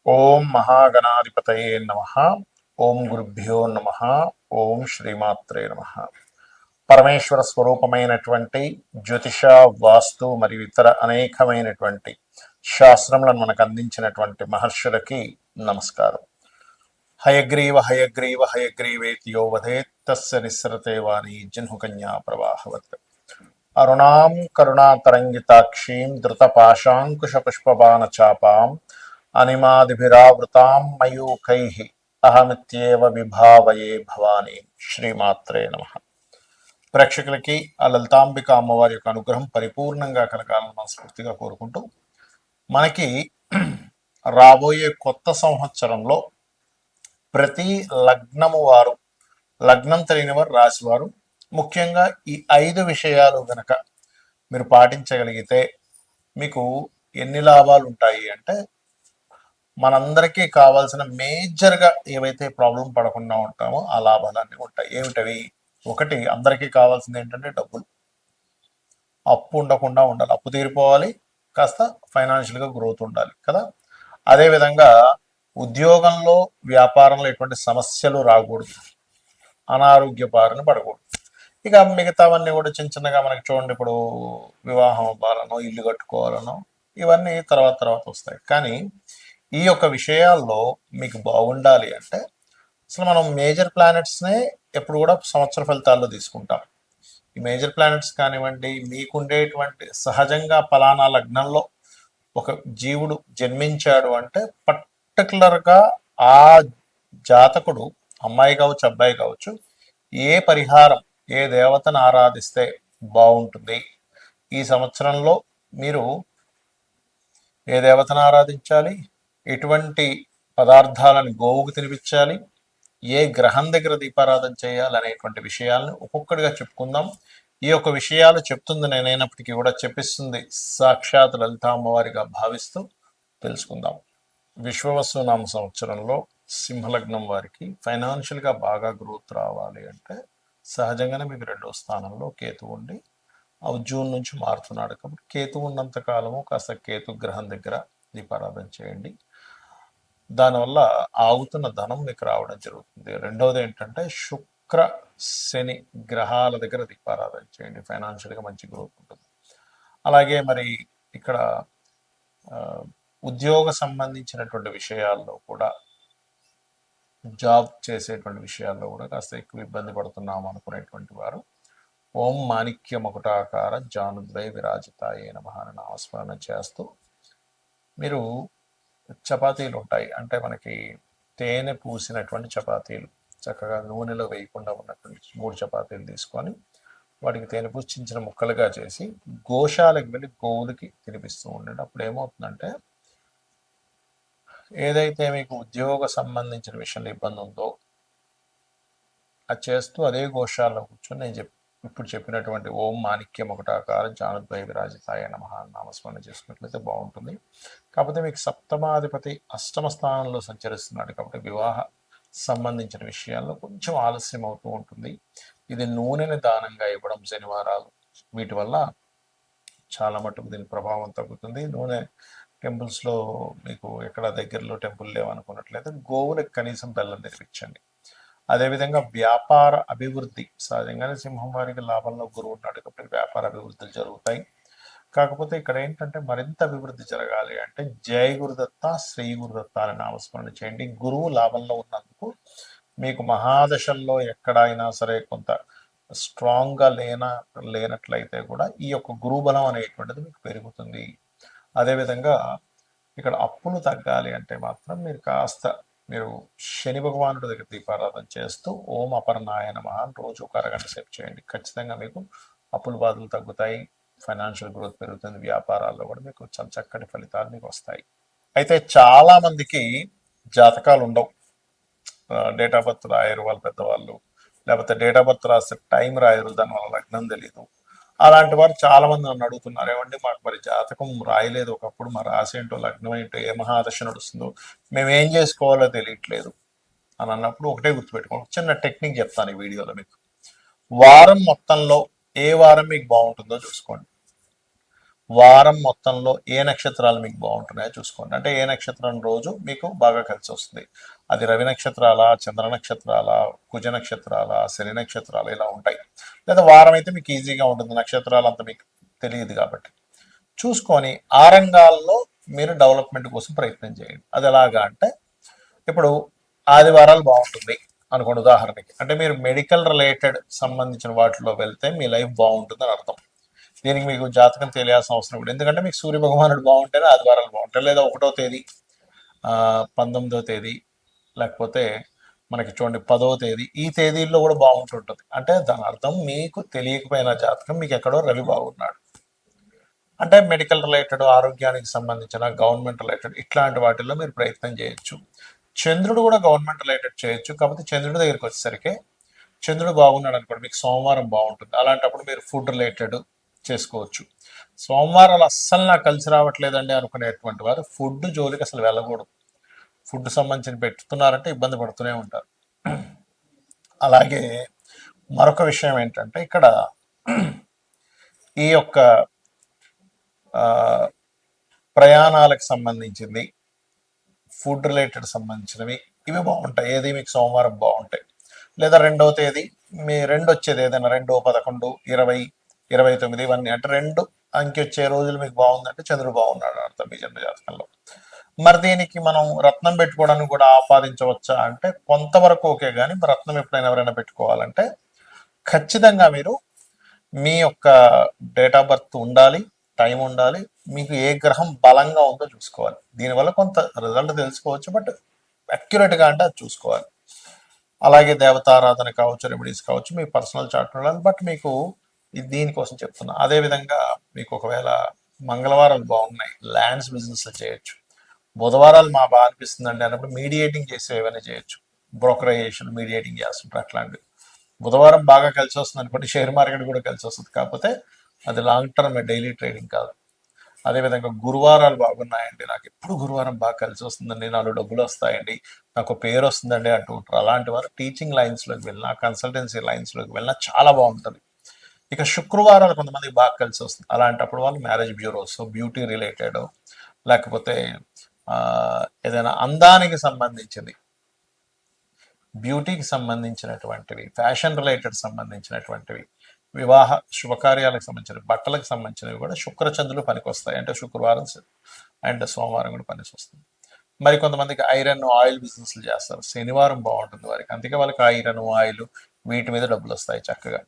ఓం మహాగణాధిపతయే నమః. ఓం గురుభ్యో నమః. ఓం శ్రీమాత్రే నమః. పరమేశ్వర స్వరూపమైనటువంటి జ్యోతిష, వాస్తు మరియు ఇతర అనేకమైనటువంటి శాస్త్రములను మనకు అందించినటువంటి మహర్షులకి నమస్కారం. హయగ్రీవ హయగ్రీవ హయగ్రీవేతి యో వదేత్ తస్య నిస్సరతే వాణి జహ్నుకన్యా ప్రవాహవత్. అరుణాం కరుణాతరంగితాక్షీం ధృతపాశాంకుశపుష్పబాణచాపాం అనిమాదిభిరావృతాం మయూఖైః అహమిత్యేవ విభావయే భవానీ. శ్రీమాత్రే నమః. ప్రేక్షకులకి ఆ లలితాంబిక అమ్మవారి యొక్క అనుగ్రహం పరిపూర్ణంగా కలగాలని మనస్ఫూర్తిగా కోరుకుంటూ, మనకి రాబోయే కొత్త సంవత్సరంలో ప్రతి లగ్నము వారు, లగ్నం తెలియని వారు, రాశి వారు ముఖ్యంగా ఈ 5 విషయాలు గనక మీరు పాటించగలిగితే మీకు ఎన్ని లాభాలు ఉంటాయి అంటే, మనందరికీ కావాల్సిన మేజర్గా ఏవైతే ప్రాబ్లం పడకుండా ఉంటామో ఆ లాభాలన్నీ ఉంటాయి. ఏమిటవి? ఒకటి, అందరికీ కావాల్సింది ఏంటంటే డబ్బులు. అప్పు ఉండకుండా ఉండాలి, అప్పు తీరిపోవాలి, కాస్త ఫైనాన్షియల్గా గ్రోత్ ఉండాలి కదా. అదేవిధంగా ఉద్యోగంలో, వ్యాపారంలో ఎటువంటి సమస్యలు రాకూడదు, అనారోగ్య బారిన పడకూడదు. ఇక మిగతావన్నీ కూడా చిన్న చిన్నగా మనకి చూడండి, ఇప్పుడు వివాహం అవ్వాలనో, ఇల్లు కట్టుకోవాలనో, ఇవన్నీ తర్వాత తర్వాత వస్తాయి. కానీ ఈ యొక్క విషయాల్లో మీకు బాగుండాలి అంటే అసలు మనం మేజర్ ప్లానెట్స్నే ఎప్పుడు కూడా సంవత్సర ఫలితాల్లో తీసుకుంటాం. ఈ మేజర్ ప్లానెట్స్ కానివ్వండి, మీకుండేటువంటి సహజంగా పలానా లగ్నంలో ఒక జీవుడు జన్మించాడు అంటే పర్టికులర్గా ఆ జాతకుడు, అమ్మాయి కావచ్చు అబ్బాయి కావచ్చు, ఏ పరిహారం, ఏ దేవతను ఆరాధిస్తే బాగుంటుంది, ఈ సంవత్సరంలో మీరు ఏ దేవతను ఆరాధించాలి, ఎటువంటి పదార్థాలను గోవుకు తినిపించాలి, ఏ గ్రహం దగ్గర దీపారాధన చేయాలి అనేటువంటి విషయాలను ఒక్కొక్కటిగా చెప్పుకుందాం. ఈ యొక్క విషయాలు చెప్తుంది నేనైనప్పటికీ కూడా చెప్పిస్తుంది సాక్షాత్ లలిత అమ్మవారిగా భావిస్తూ తెలుసుకుందాం. విశ్వవసు నామ సంవత్సరంలో సింహలగ్నం వారికి ఫైనాన్షియల్గా బాగా గ్రోత్ రావాలి అంటే సహజంగానే మీకు 2వ స్థానంలో కేతు ఉండి జూన్ నుంచి మారుతున్నాడు కాబట్టి కేతు ఉన్నంత కాలము కాస్త కేతు గ్రహం దగ్గర దీపారాధన చేయండి. దానివల్ల ఆగుతున్న ధనం మీకు రావడం జరుగుతుంది. రెండవది ఏంటంటే శుక్ర శని గ్రహాల దగ్గర దీపారాధన చేయండి, ఫైనాన్షియల్గా మంచి గ్రోత్ ఉంటుంది. అలాగే మరి ఇక్కడ ఉద్యోగ సంబంధించినటువంటి విషయాల్లో కూడా, జాబ్ చేసేటువంటి విషయాల్లో కూడా కాస్త ఎక్కువ ఇబ్బంది పడుతున్నాము అనుకునేటువంటి వారు ఓం మాణిక్య మకుటాకార జానుద్వై విరాజితాయే నమః అని నామస్మరణ చేస్తూ, మీరు చపాతీలు ఉంటాయి అంటే మనకి తేనె పూసినటువంటి చపాతీలు, చక్కగా నూనెలో వేయకుండా ఉన్నటువంటి 3 చపాతీలు తీసుకొని వాటికి తేనె పూసి చిన్న చిన్న ముక్కలుగా చేసి గోశాలకు వెళ్ళి గోవులకి తినిపిస్తూ ఉండండి. అప్పుడు ఏమవుతుందంటే, ఏదైతే మీకు ఉద్యోగ సంబంధించిన విషయంలో ఇబ్బంది ఉందో అది చేస్తూ అదే గోశాలలో కూర్చొని నేను ఇప్పుడు చెప్పినటువంటి ఓం మాణిక్యం ఒకటాకార జానుద్వై విరాజితాయ నమః నామస్మరణ చేసుకున్నట్లయితే బాగుంటుంది. కాకపోతే మీకు సప్తమాధిపతి అష్టమ స్థానంలో సంచరిస్తున్నాడు కాబట్టి వివాహ సంబంధించిన విషయాల్లో కొంచెం ఆలస్యం అవుతూ ఉంటుంది. ఇది నూనెని దానంగా ఇవ్వడం, శనివారాలు, వీటి వల్ల చాలా మటుకు దీని ప్రభావం తగ్గుతుంది. నూనె టెంపుల్స్లో మీకు ఎక్కడ దగ్గరలో టెంపుల్ లేవనుకున్నట్లయితే గోవులకు కనీసం బెల్లం తెప్పించండి. అదేవిధంగా వ్యాపార అభివృద్ధి, సహజంగానే సింహం వారికి లాభంలో గురువు ఉన్నాడు కాబట్టి వ్యాపార అభివృద్ధులు జరుగుతాయి. కాకపోతే ఇక్కడ ఏంటంటే మరింత అభివృద్ధి జరగాలి అంటే జయ గురుదత్త, శ్రీ గురుదత్త అని నామస్మరణ చేయండి. గురువు లాభంలో ఉన్నందుకు మీకు మహాదశల్లో ఎక్కడైనా సరే కొంత స్ట్రాంగ్గా లేనట్లయితే కూడా ఈ యొక్క గురుబలం అనేటువంటిది మీకు పెరుగుతుంది. అదేవిధంగా ఇక్కడ అప్పులు తగ్గాలి అంటే మాత్రం మీరు శని భగవానుడి దగ్గర దీపారాధన చేస్తూ ఓం అపర్ణాయ నమః అని రోజు ఒక అరగంట సేపు చేయండి. ఖచ్చితంగా మీకు అప్పుల బాధలు తగ్గుతాయి, ఫైనాన్షియల్ గ్రోత్ పెరుగుతుంది, వ్యాపారాల్లో కూడా మీకు చక్కటి ఫలితాలు మీకు వస్తాయి. అయితే చాలా మందికి జాతకాలు ఉండవు, డేట్ ఆఫ్ బర్త్ రాయరు వాళ్ళ పెద్దవాళ్ళు, లేకపోతే డేట్ ఆఫ్ బర్త్ రాస్తే టైం రాయరు, దానివల్ల లగ్నం తెలీదు. అలాంటి వారు చాలా మంది నన్ను అడుగుతున్నారు, ఏమండి మాకు మరి జాతకం రాయలేదు, ఒకప్పుడు మా రాశి ఏంటో, లగ్నం ఏంటో, ఏ మహాదశ నడుస్తుందో మేము ఏం చేసుకోవాలో తెలియట్లేదు అని అన్నప్పుడు ఒకటే గుర్తుపెట్టుకోండి. చిన్న టెక్నిక్ చెప్తాను ఈ వీడియోలో మీకు. వారం మొత్తంలో ఏ వారం మీకు బాగుంటుందో చూసుకోండి. వారం మొత్తంలో ఏ నక్షత్రాలు మీకు బాగుంటున్నాయో చూసుకోండి. అంటే ఏ నక్షత్రం రోజు మీకు బాగా కలిసి వస్తుంది. అది రవి నక్షత్రాల, చంద్ర నక్షత్రాల, కుజ నక్షత్రాల, శని నక్షత్రాలు ఇలా ఉంటాయి. లేదా వారం అయితే మీకు ఈజీగా ఉంటుంది, నక్షత్రాలు అంత మీకు తెలియదు కాబట్టి. చూసుకొని ఆ రంగాల్లో మీరు డెవలప్మెంట్ కోసం ప్రయత్నం చేయండి. అది ఎలాగా అంటే, ఇప్పుడు ఆదివారాలు బాగుంటుంది అనుకోండి ఉదాహరణకి. అంటే మీరు మెడికల్ రిలేటెడ్ సంబంధించిన వాటిలో వెళ్తే మీ లైఫ్ బాగుంటుంది అని అర్థం. దీనికి మీకు జాతకం తెలియాల్సిన అవసరం కూడా, ఎందుకంటే మీకు సూర్య భగవానుడు బాగుంటేనే ఆదివారాలు బాగుంటాయి. లేదా 1వ తేదీ, 19వ తేదీ, లేకపోతే మనకి చూడండి 10వ తేదీ, ఈ తేదీల్లో కూడా బాగుంటుంటుంది. అంటే దాని అర్థం మీకు తెలియకపోయిన జాతకం మీకు ఎక్కడో రవి బాగున్నాడు. అంటే మెడికల్ రిలేటెడ్, ఆరోగ్యానికి సంబంధించిన, గవర్నమెంట్ రిలేటెడ్ ఇట్లాంటి వాటిల్లో మీరు ప్రయత్నం చేయొచ్చు. చంద్రుడు కూడా గవర్నమెంట్ రిలేటెడ్ చేయొచ్చు. కాకపోతే చంద్రుడి దగ్గరికి వచ్చేసరికి చంద్రుడు బాగున్నాడు అనుకోండి, మీకు సోమవారం బాగుంటుంది. అలాంటప్పుడు మీరు ఫుడ్ రిలేటెడ్ చేసుకోవచ్చు. సోమవారాలు అస్సలు నాకు కలిసి రావట్లేదండి అనుకునేటువంటి వారు ఫుడ్ జోలికి అసలు వెళ్ళకూడదు. ఫుడ్ సంబంధించిన పెట్టుతున్నారంటే ఇబ్బంది పడుతూనే ఉంటారు. అలాగే మరొక విషయం ఏంటంటే, ఇక్కడ ఈ యొక్క ప్రయాణాలకు సంబంధించింది, ఫుడ్ రిలేటెడ్ సంబంధించినవి ఇవి బాగుంటాయి. ఏది మీకు సోమవారం బాగుంటాయి. లేదా 2వ తేదీ, మీ 2 వచ్చేది ఏదైనా 2, 11, 20, 29 ఇవన్నీ అంటే 2 అంకె వచ్చే రోజులు మీకు బాగుందంటే చంద్రుడు బాగున్నాడు అర్థం మీ జన్మ జాతకంలో. మరి దీనికి మనం రత్నం పెట్టుకోవడానికి కూడా ఆపాదించవచ్చా అంటే కొంతవరకు ఓకే, కానీ రత్నం ఎప్పుడైనా ఎవరైనా పెట్టుకోవాలంటే ఖచ్చితంగా మీరు మీ యొక్క డేట్ ఆఫ్ బర్త్ ఉండాలి, టైం ఉండాలి, మీకు ఏ గ్రహం బలంగా ఉందో చూసుకోవాలి. దీనివల్ల కొంత రిజల్ట్ తెలుసుకోవచ్చు, బట్ అక్యురేట్గా అంటే అది చూసుకోవాలి. అలాగే దేవతారాధన కావచ్చు, రెమెడీస్ కావచ్చు, మీ పర్సనల్ చార్ట్ ఉండాలి. బట్ మీకు దీనికోసం చెప్తున్నా. అదేవిధంగా మీకు ఒకవేళ మంగళవారాలు బాగున్నాయి, ల్యాండ్స్ బిజినెస్ చేయొచ్చు. బుధవారాలు మా బాగా అనిపిస్తుందండి అన్నప్పుడు మీడియేటింగ్ చేసి ఏమైనా చేయొచ్చు. బ్రోకరైజేషన్, మీడియేటింగ్ చేస్తుంటారు అట్లాంటివి. బుధవారం బాగా కలిసి వస్తుంది అనుకోండి, షేర్ మార్కెట్ కూడా కలిసి వస్తుంది. కాకపోతే అది లాంగ్ టర్మ్, డైలీ ట్రేడింగ్ కాదు. అదేవిధంగా గురువారాలు బాగున్నాయండి, నాకు ఎప్పుడు గురువారం బాగా కలిసి వస్తుందండి, 4 డబ్బులు వస్తాయండి, నాకు పేరు వస్తుందండి అంటూ ఉంటారు. అలాంటి వారు టీచింగ్ లైన్స్లోకి వెళ్ళినా, కన్సల్టెన్సీ లైన్స్లోకి వెళ్ళినా చాలా బాగుంటుంది. ఇక శుక్రవారాలు కొంతమందికి బాగా కలిసి వస్తుంది. అలాంటప్పుడు వాళ్ళు మ్యారేజ్ బ్యూరోస్, బ్యూటీ రిలేటెడ్, లేకపోతే ఏదైనా అందానికి సంబంధించింది, బ్యూటీకి సంబంధించినటువంటివి, ఫ్యాషన్ రిలేటెడ్ సంబంధించినటువంటివి, వివాహ శుభకార్యాలకు సంబంధించిన, బట్టలకు సంబంధించినవి కూడా శుక్రచంద్రులు పనికొస్తాయి. అంటే శుక్రవారం అండ్ సోమవారం కూడా పనికి వస్తుంది. మరి కొంతమందికి ఐరన్ ఆయిల్ బిజినెస్లు చేస్తారు, శనివారం బాగుంటుంది వారికి. అందుకే వాళ్ళకి ఐరన్ ఆయిల్ వీటి మీద డబ్బులు వస్తాయి చక్కగా.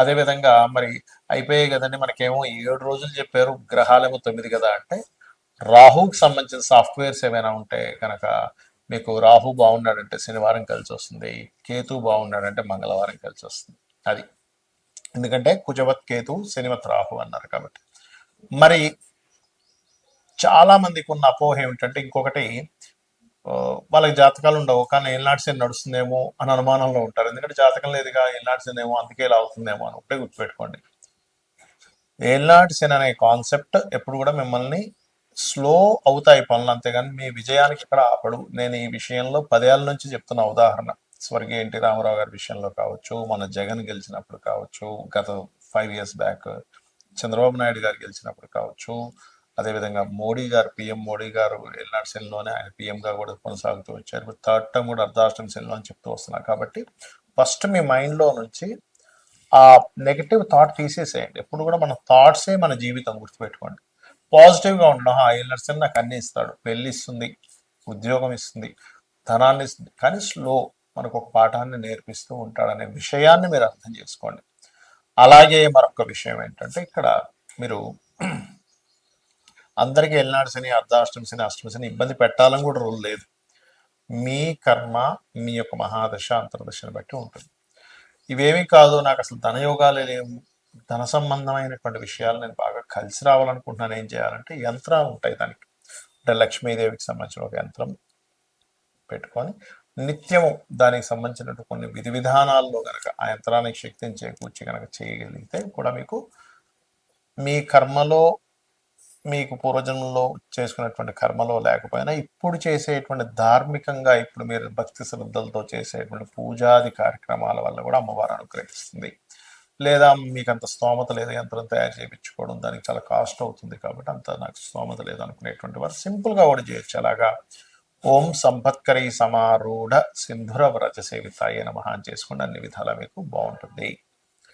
అదేవిధంగా మరి అయిపోయాయి కదండి, మనకేమో 7 రోజులు చెప్పారు, గ్రహాలేమో 9 కదా అంటే, రాహుకి సంబంధించిన సాఫ్ట్వేర్స్ ఏమైనా ఉంటే కనుక మీకు రాహు బాగున్నాడంటే శనివారం కలిసి వస్తుంది, కేతు బాగున్నాడంటే మంగళవారం కలిసి వస్తుంది. అది ఎందుకంటే కుజవత్ కేతు, శనివత్ రాహు అన్నారు కాబట్టి. మరి చాలా మందికి ఉన్న అపోహ ఏమిటంటే, ఇంకొకటి, వాళ్ళకి జాతకాలు ఉండవు కానీ ఏళ్ళనాటి శని నడుస్తుందేమో అని అనుమానంలో ఉంటారు. ఎందుకంటే జాతకం లేదుగా, ఏళ్ళనాటి శని ఏమో అందుకే ఇలా అవుతుందేమో అని ఒకటే గుర్తుపెట్టుకోండి. ఏళ్ళనాటి శని అనే కాన్సెప్ట్ ఎప్పుడు కూడా మిమ్మల్ని స్లో అవుతాయి పనులు, అంతేగాని మీ విజయానికి ఇక్కడ ఆపడు. నేను ఈ విషయంలో 10 ఏళ్ళ నుంచి చెప్తున్న ఉదాహరణ. స్వర్గీయ ఎన్టీ రామారావు గారి విషయంలో కావచ్చు, మన జగన్ గెలిచినప్పుడు కావచ్చు, గత 5 years బ్యాక్ చంద్రబాబు నాయుడు గారు గెలిచినప్పుడు కావచ్చు, అదేవిధంగా మోడీ గారు, పిఎం మోడీ గారు ఏళ్ళనాటి శనిలోనే ఆయన పిఎంగా కూడా కొనసాగుతూ వచ్చారు. ఇప్పుడు 3rd term కూడా అర్ధాష్టమి శనిలో అని చెప్తూ వస్తున్నారు. కాబట్టి ఫస్ట్ మీ మైండ్లో నుంచి ఆ నెగిటివ్ థాట్ తీసేసేయండి. ఎప్పుడు కూడా మన థాట్సే మన జీవితం, గుర్తుపెట్టుకోండి. పాజిటివ్గా ఉండడం, ఏళ్ళనాటి శని నాకు అన్ని ఇస్తాడు, పెళ్ళి ఇస్తుంది, ఉద్యోగం ఇస్తుంది, ధనాన్ని ఇస్తుంది, కానీ స్లో మనకు ఒక పాఠాన్ని నేర్పిస్తూ ఉంటాడనే విషయాన్ని మీరు అర్థం చేసుకోండి. అలాగే మరొక విషయం ఏంటంటే, ఇక్కడ మీరు అందరికీ ఏళ్ళనాటి శని, అర్ధాష్టమి శని, అష్టమి శని ఇబ్బంది పెట్టాలని కూడా రూల్ లేదు. మీ కర్మ మీ యొక్క మహాదశ అంతర్దశని బట్టి ఉంటుంది. ఇవేమీ కాదు, నాకు అసలు ధనయోగాలే లేవు, ధన సంబంధమైనటువంటి విషయాలు నేను బాగా కలిసి రావాలనుకుంటున్నాను, ఏం చేయాలంటే యంత్రాలు ఉంటాయి దానికి. అంటే లక్ష్మీదేవికి సంబంధించిన ఒక యంత్రం పెట్టుకొని నిత్యము దానికి సంబంధించినట్టు కొన్ని విధి విధానాల్లో కనుక ఆ యంత్రానికి శక్తిని చేకూర్చి కనుక చేయగలిగితే కూడా మీకు మీ కర్మలో, మీకు పూర్వజన్మలో చేసుకున్నటువంటి కర్మలో లేకపోయినా ఇప్పుడు చేసేటువంటి ధార్మికంగా, ఇప్పుడు మీరు భక్తి శ్రద్ధలతో చేసేటువంటి పూజాది కార్యక్రమాల వల్ల కూడా అమ్మవారు అనుగ్రహిస్తుంది. లేదా మీకు అంత స్తోమత లేదు యంత్రం తయారు చేయించుకోవడం, దానికి చాలా కాస్ట్ అవుతుంది కాబట్టి అంత నాకు స్తోమత లేదు అనుకునేటువంటి వారు సింపుల్గా కూడా చేయొచ్చు. అలాగా ఓం సంపత్కరీ సమారూఢ సింధుర వ్రజ సేవితాయ నమః అని చేసుకోండి, అన్ని విధాలా మీకు బాగుంటుంది.